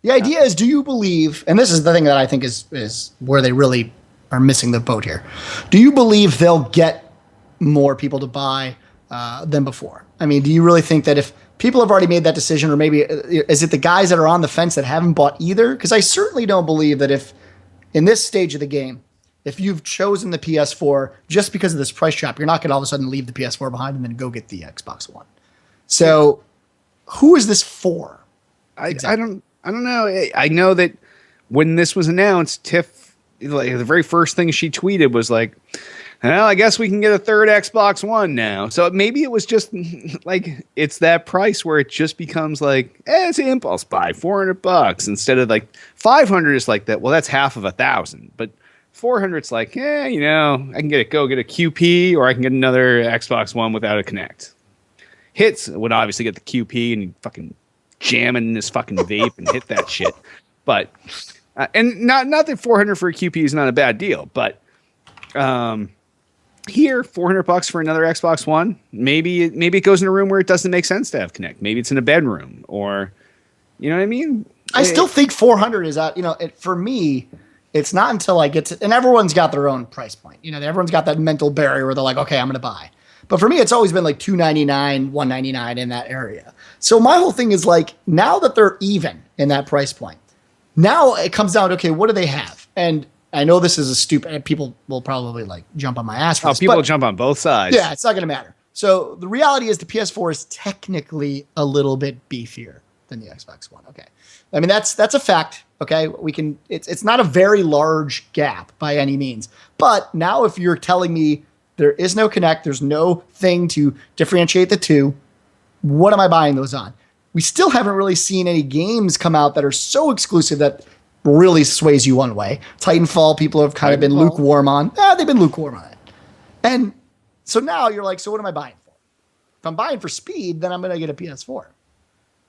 The idea is, do you believe, and this is the thing that I think is where they really are missing the boat here. Do you believe they'll get more people to buy than before? I mean, do you really think that if people have already made that decision, or maybe is it the guys that are on the fence that haven't bought either? Because I certainly don't believe that if in this stage of the game, if you've chosen the PS4 just because of this price drop, you're not going to all of a sudden leave the PS4 behind and then go get the Xbox One. So who is this for? Exactly. I don't know. I know that when this was announced, Tiff, like, the very first thing she tweeted was like, well, I guess we can get a third Xbox One now. So maybe it was just like, it's that price where it just becomes like, it's an impulse buy, $400 instead of like 500 is like that. Well, that's half of 1,000, but 400 is like, I can get a QP, or I can get another Xbox One without a Kinect. Hits would obviously get the QP and you fucking jam it in this fucking vape and hit that shit. But and not that 400 for a QP is not a bad deal, but here $400 for another Xbox One, maybe it goes in a room where it doesn't make sense to have Kinect. Maybe it's in a bedroom, or you know what I mean. I still think 400 is out. For me, it's not until I get to, and everyone's got their own price point. Everyone's got that mental barrier where they're like, okay, I'm going to buy. But for me, it's always been like $299, $199 in that area. So my whole thing is like, now that they're even in that price point, now it comes down to, okay, what do they have? And I know this is a stupid, people will probably like jump on my ass for this. People jump on both sides. Yeah, it's not going to matter. So the reality is the PS4 is technically a little bit beefier than the Xbox One. Okay. I mean, that's a fact. Okay. It's not a very large gap by any means. But now if you're telling me there is no Kinect, there's no thing to differentiate the two, what am I buying those on? We still haven't really seen any games come out that are so exclusive that really sways you one way. Titanfall, people have kind of been lukewarm on. They've been lukewarm on it. And so now you're like, so what am I buying for? If I'm buying for speed, then I'm going to get a PS4.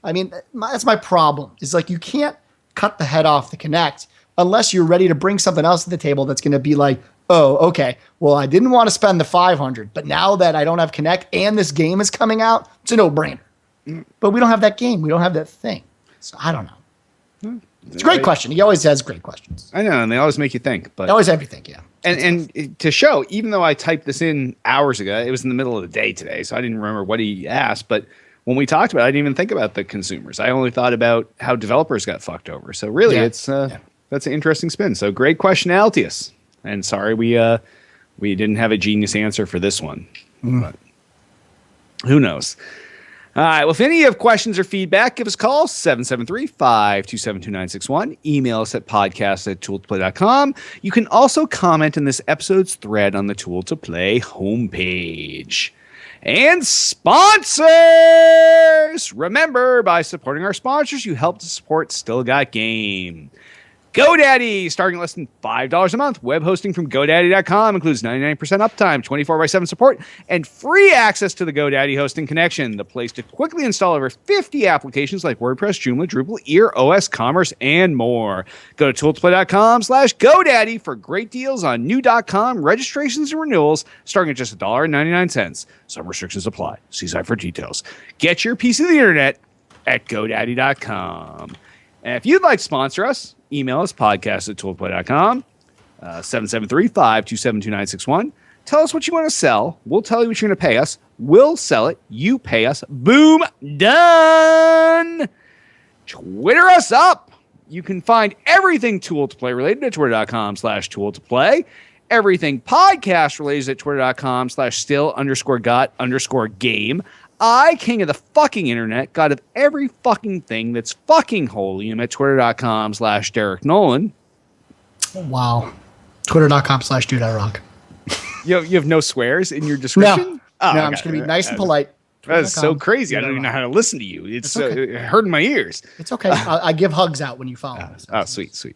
I mean, that's my problem. Is like, you can't cut the head off the Kinect unless you're ready to bring something else to the table that's going to be like, oh, okay, well, I didn't want to spend the $500, but now that I don't have Kinect and this game is coming out, it's a no-brainer. But we don't have that game. We don't have that thing. So I don't know. It's a great question. He always has great questions. I know, and they always make you think. But they always have you think, yeah. And to show, even though I typed this in hours ago, it was in the middle of the day today, so I didn't remember what he asked. But when we talked about it, I didn't even think about the consumers. I only thought about how developers got fucked over. So really, that's an interesting spin. So great question, Altius. And sorry we didn't have a genius answer for this one. But who knows? All right. Well, if any of you have questions or feedback, give us a call, 773-527-2961. Email us at podcast@tooltoplay.com. You can also comment in this episode's thread on the Tool to Play homepage. And sponsors! Remember, by supporting our sponsors, you help to support Still Got Game. GoDaddy, starting at less than $5 a month. Web hosting from GoDaddy.com includes 99% uptime, 24/7 support, and free access to the GoDaddy hosting connection, the place to quickly install over 50 applications like WordPress, Joomla, Drupal, Ear, OS, Commerce, and more. Go to tooltoplay.com/GoDaddy for great deals on new .com registrations and renewals, starting at just $1.99. Some restrictions apply. See site for details. Get your piece of the internet at GoDaddy.com. And if you'd like to sponsor us, email us, podcast@tooltoplay.com, 773-527-2961. Tell us what you want to sell. We'll tell you what you're going to pay us. We'll sell it. You pay us. Boom. Done. Twitter us up. You can find everything Tool to Play related at twitter.com/Tool to Play. Everything podcast related at twitter.com/still_got_game. King of the fucking internet, god of every fucking thing that's fucking holy, am at twitter.com/Derek Nolan. Wow. Twitter.com/Dude I Rock. You have no swears in your description? No, Oh, I'm just gonna be nice and polite. That is so crazy. I don't even know how to listen to you. It's okay. Hurting my ears. It's okay. I give hugs out when you follow us. Oh, sweet.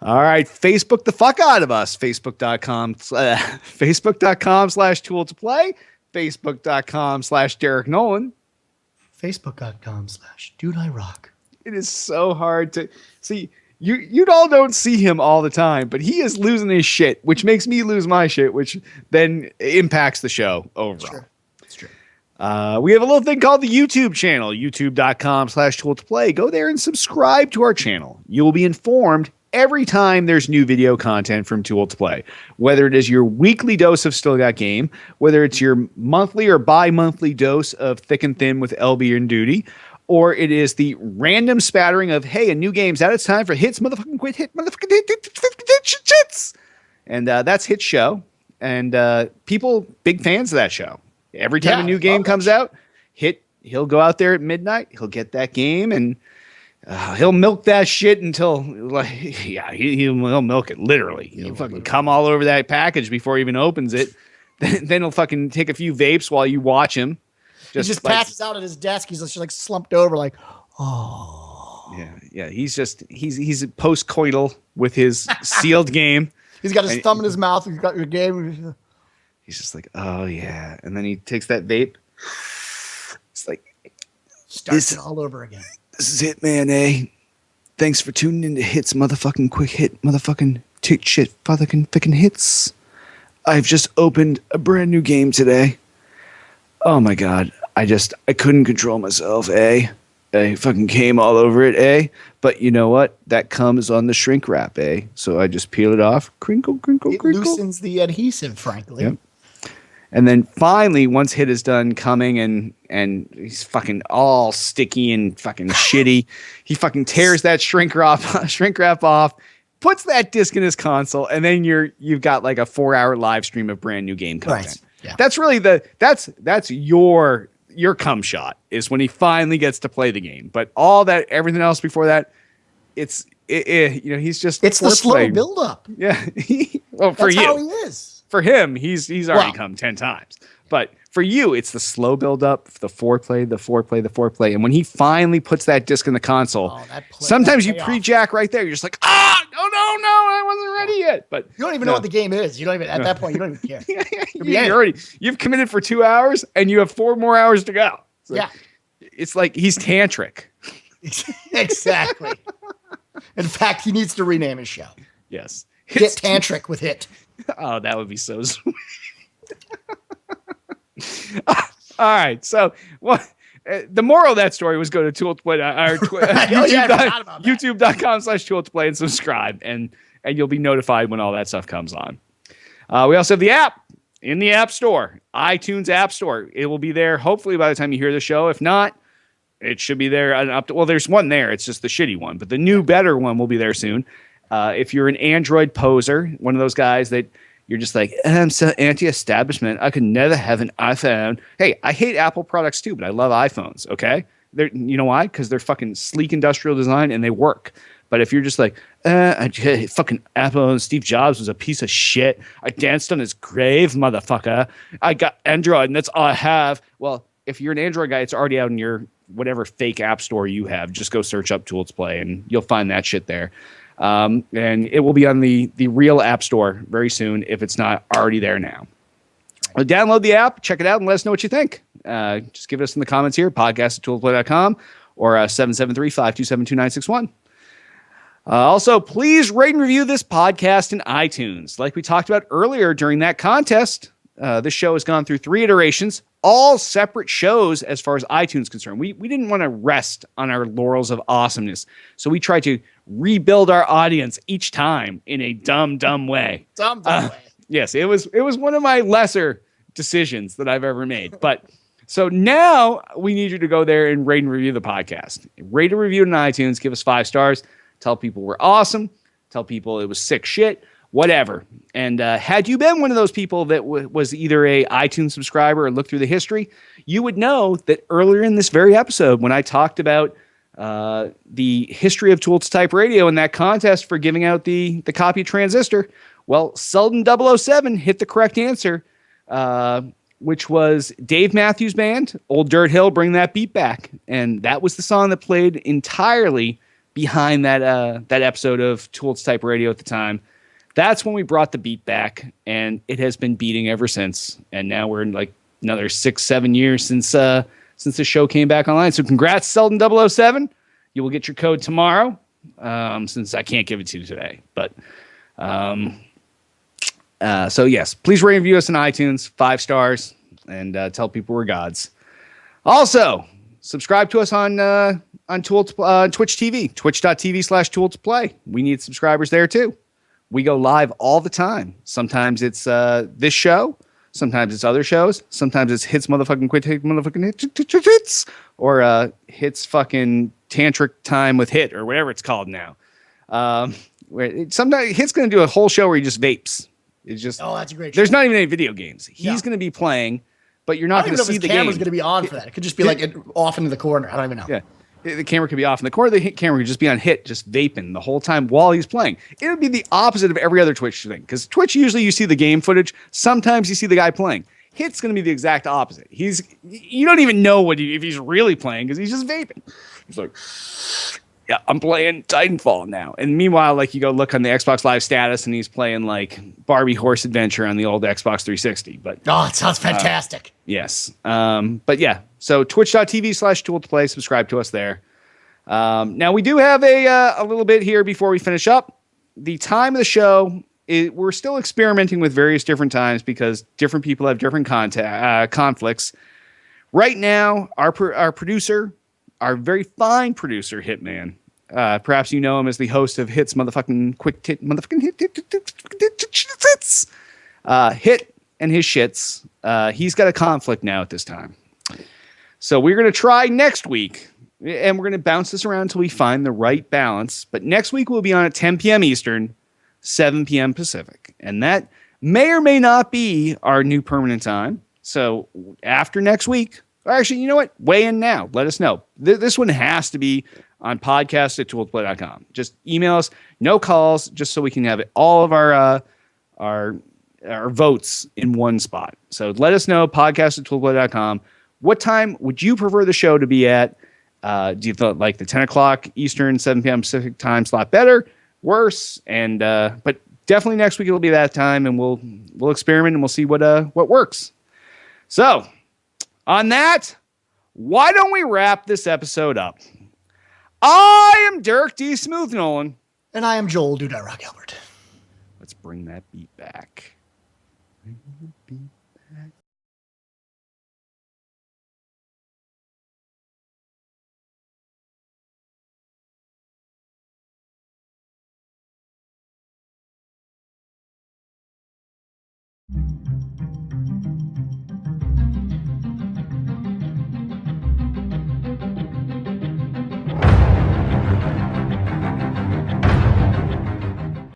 All right. Facebook the fuck out of us. Facebook.com/tool2play. Facebook.com/Derek Nolan. Facebook.com/Dude I Rock. It is so hard to see. You all don't see him all the time, but he is losing his shit, which makes me lose my shit, which then impacts the show overall. It's true. We have a little thing called the YouTube channel, youtube.com/tool2play. Go there and subscribe to our channel. You will be informed every time there's new video content from Tool to Play, whether it is your weekly dose of Still Got Game, whether it's your monthly or bi-monthly dose of Thick and Thin with LB and Duty, or it is the random spattering of, hey, a new game's out. It's time for hits, motherfucking quit, hit, motherfucking hits. And that's Hit Show. And people, big fans of that show. Every time a new game comes out, he'll go out there at midnight. He'll get that game and he'll milk that shit until, he'll milk it literally. He'll fucking come all over that package before he even opens it. Then he'll fucking take a few vapes while you watch him. He just passes out at his desk. He's just like slumped over, like, oh. Yeah. He's post-coital with his sealed game. He's got his thumb in his mouth. He's got your game. He's just like, oh yeah. And then he takes that vape. It's like, starts it all over again. This is it, man. Thanks for tuning in to Hits, motherfucking quick hit, motherfucking tick shit, fucking hits. I've just opened a brand new game today. Oh my god. I couldn't control myself, I fucking came all over it, But you know what? That comes on the shrink wrap, So I just peel it off. Crinkle. It loosens the adhesive, frankly. Yep. And then finally, once Hit is done coming and he's fucking all sticky and fucking shitty, he fucking tears that shrink wrap off, puts that disc in his console, and then you've got like a 4-hour live stream of brand new game content. Right. Yeah. That's really that's your cum shot is when he finally gets to play the game. But everything else before that, he's just it's the slow build up. Yeah. Well, for that's you, how he is. For him, he's already come 10 times. But for you, it's the slow build up, the foreplay. And when he finally puts that disc in the console, sometimes you pre-jack right there. You're just like, no, I wasn't ready yet. But you don't even know what the game is. You don't even, at that point, you don't even care. You've committed for 2 hours and you have 4 more hours to go. So it's like he's tantric. Exactly. In fact, he needs to rename his show. Yes. Get tantric with Hit. Oh, that would be so sweet. All right. So the moral of that story was go to Tool to Play, youtube.com/Tool to Play and subscribe, and you'll be notified when all that stuff comes on. We also have the app in the App Store, iTunes App Store. It will be there hopefully by the time you hear the show. If not, it should be there. There's one there. It's just the shitty one, but the new, better one will be there soon. If you're an Android poser, one of those guys that you're just like, I'm so anti-establishment, I could never have an iPhone. Hey, I hate Apple products too, but I love iPhones, okay? You know why? Because they're fucking sleek industrial design and they work. But if you're just like, fucking Apple and Steve Jobs was a piece of shit. I danced on his grave, motherfucker. I got Android and that's all I have. Well, if you're an Android guy, it's already out in your whatever fake app store you have. Just go search up Tool to Play and you'll find that shit there. And it will be on the real app store very soon if it's not already there now. Right. Download the app, check it out, and let us know what you think. Just give us in the comments here, podcast@toolplay.com or 773-527-2961. Also, please rate and review this podcast in iTunes. Like we talked about earlier during that contest, this show has gone through 3 iterations, all separate shows as far as iTunes is concerned. We didn't want to rest on our laurels of awesomeness, so we tried to rebuild our audience each time in a dumb way. Dumb way. Yes, it was one of my lesser decisions that I've ever made. But so now we need you to go there and rate and review the podcast. Rate and review it on iTunes. Give us 5 stars. Tell people we're awesome. Tell people it was sick shit. Whatever. And had you been one of those people that was either a iTunes subscriber or looked through the history, you would know that earlier in this very episode, when I talked about the history of Tool to Type Radio and that contest for giving out the copy of Transistor, Well, Selden 007 hit the correct answer, which was Dave Matthews Band, Old Dirt Hill, Bring That Beat Back. And that was the song that played entirely behind that episode of Tools Type Radio at the time. That's when we brought the beat back, and it has been beating ever since. And now we're in like another 6-7 years since the show came back online. So congrats, Selden 007. You will get your code tomorrow, since I can't give it to you today. But so yes, please rate and review us on iTunes, 5 stars, and tell people we're gods. Also, subscribe to us on Twitch TV, twitch.tv/toolsplay. We need subscribers there too. We go live all the time. Sometimes it's this show. Sometimes it's other shows. Sometimes it's hits motherfucking quit hit motherfucking hits, or hits fucking tantric time with hit, or whatever it's called now. Sometimes Hit's going to do a whole show where he just vapes. It's just, oh, that's a great show. There's not even any video games. He's going to be playing, but you're not going to see the game. Camera's going to be on for that. It could just be like off into the corner. I don't even know. Yeah. The camera could be off in the corner. The camera could just be on Hit, just vaping the whole time while he's playing. It would be the opposite of every other Twitch thing, because Twitch, usually you see the game footage. Sometimes you see the guy playing. Hit's going to be the exact opposite. You don't even know if he's really playing, because he's just vaping. He's like, yeah, I'm playing Titanfall now. And meanwhile, like, you go look on the Xbox Live status, and he's playing like Barbie Horse Adventure on the old Xbox 360. But oh, it sounds fantastic. Yes. But yeah, so twitch.tv/toolsplay, subscribe to us there. Now we do have a little bit here before we finish up. The time of the show, we're still experimenting with various different times because different people have different conflicts. Right now, our producer, our very fine producer, Hitman, perhaps you know him as the host of Hits motherfucking quick hit motherfucking hits. Hit and his shits. He's got a conflict now at this time. So we're going to try next week, and we're going to bounce this around until we find the right balance. But next week we'll be on at 10 p.m. Eastern, 7 p.m. Pacific. And that may or may not be our new permanent time. So after next week, or actually, you know what? Weigh in now. Let us know. This one has to be on podcast@toolsplay.com. Just email us. No calls, just so we can have all of our votes in one spot. So let us know, podcast@toolsplay.com. What time would you prefer the show to be at? Do you like the 10 o'clock Eastern, 7 p.m. Pacific time slot better, worse? And but definitely next week it'll be that time, and we'll experiment and we'll see what works. So on that, why don't we wrap this episode up? I am Dirk D. Smooth Nolan. And I am Joel Duda Rock Albert. Let's bring that beat back. Bring the beat back.